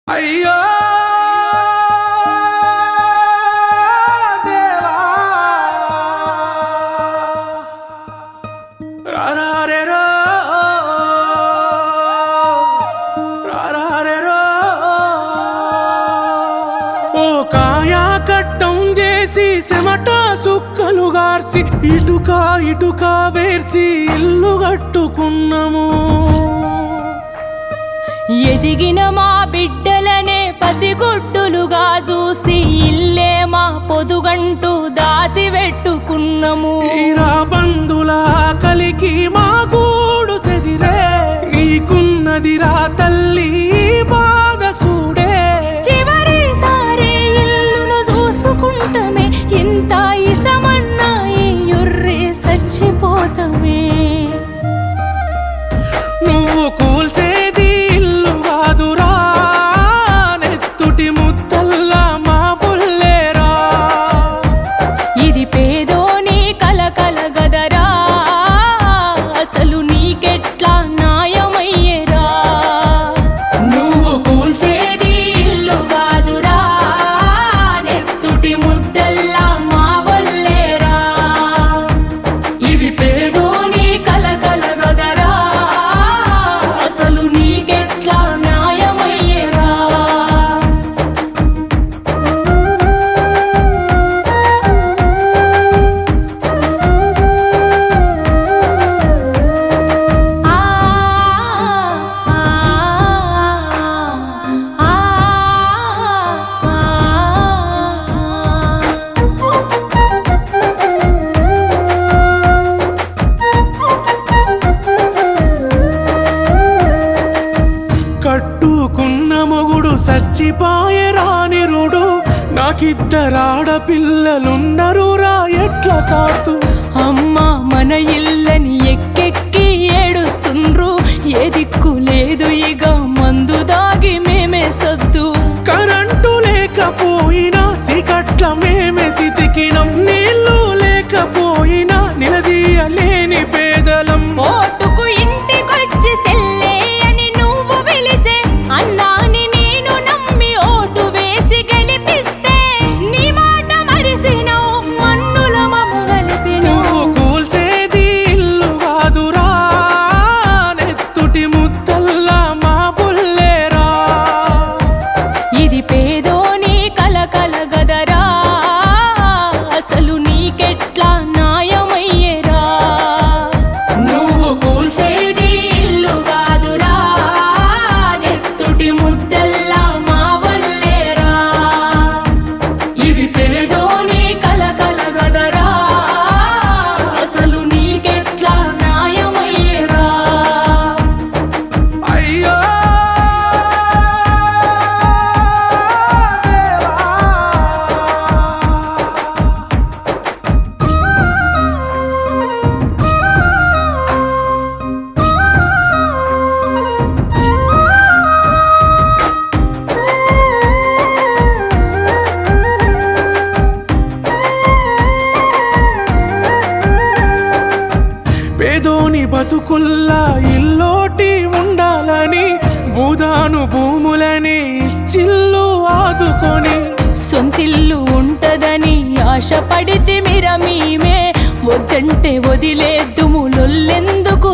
అయ్యో దేవా రారారేరో రారారేరో ఓ కాయా కట్టం చేసి చెమట సుక్కలు గార్సి ఇటుక వేర్సి ఇల్లు కట్టుకున్నాము. ఎదిగిన మా బిడ్డలనే పసిగుడ్డులుగా చూసి ఇల్లే మా పొదుగంటూ దాసి పెట్టుకున్నాము. ఈరా బంధుల కలికి మా గూడు సెదిరే నీకున్నదిరా తల్లి బాధ సూడే. చివరిసారి ఇల్లును చూసుకుంటమే ఇంత ఇసమన్నా ఎర్రే చచ్చిపోతమే. నువ్వు కూల్చేది ఇల్లు కాదురా నెత్తుటి ముద్దల్లా మా పుల్లేరా. ఇది పేదోని కలకల గదరా అసలు నీకెట్లా న్యాయమయ్యేరా. నువ్వు కూల్చేది ఇల్లు కాదురా నెత్తుటి ముద్దల్లా మా వల్లేరా. ఇది పేదోని కలకల గదరా అసలు నీకెట్లా న్యాయమయ్యేరా. కట్టుకున్న మొగుడు సచ్చిపాయరా నిరుడు. నాకిద్దరాడపిల్లలున్నరురా ఎట్లా సాతు. అమ్మ మన ఇల్లని ఎక్కెక్కి ఏడుస్తుండ్రు. ఏ దిక్కు లేదు ఇక మందు దాగి మేమే సద్దు. కరెంటు లేకపోయినా సికట్ల మేమే సితికినం. నీళ్లు లేకపోయినా నిలదీయలేని పేదలం. ఓటుకు ఇంటికొచ్చి సెల్లే అని నువ్వు పిలిసే అన్నాని నేను నమ్మి ఓటు వేసి గెలిపిస్తే నీ మాట మరిసినవు మన్నుల మమ్మ గలిపినవు. నువ్వు కూల్చేది ఇల్లు కాదురా నెత్తుటి ముద్దల్లా మా పుల్లేరా. ఇది పేదోని కలకల గదరా అసలు నీకెట్లా న్యాయమయ్యేరా. నువ్వు కూల్చేది ఇల్లు కాదురా నెత్తుటి ముద్దల్లా మా వల్లేరా. ఇది పేదోని కలకల గదరా అసలు నీకెట్లా న్యాయమయ్యేరా. అయ్యో పేదోని బతుకుల్లా ఇల్లోటి ఉండాలని భూదాను భూములని చిల్లు ఆదుకొని. సొంతిల్లు ఉంటదని ఆశపడితే మీరా మేమే వద్దంటే వదిలేద్దుము లొల్లెందుకు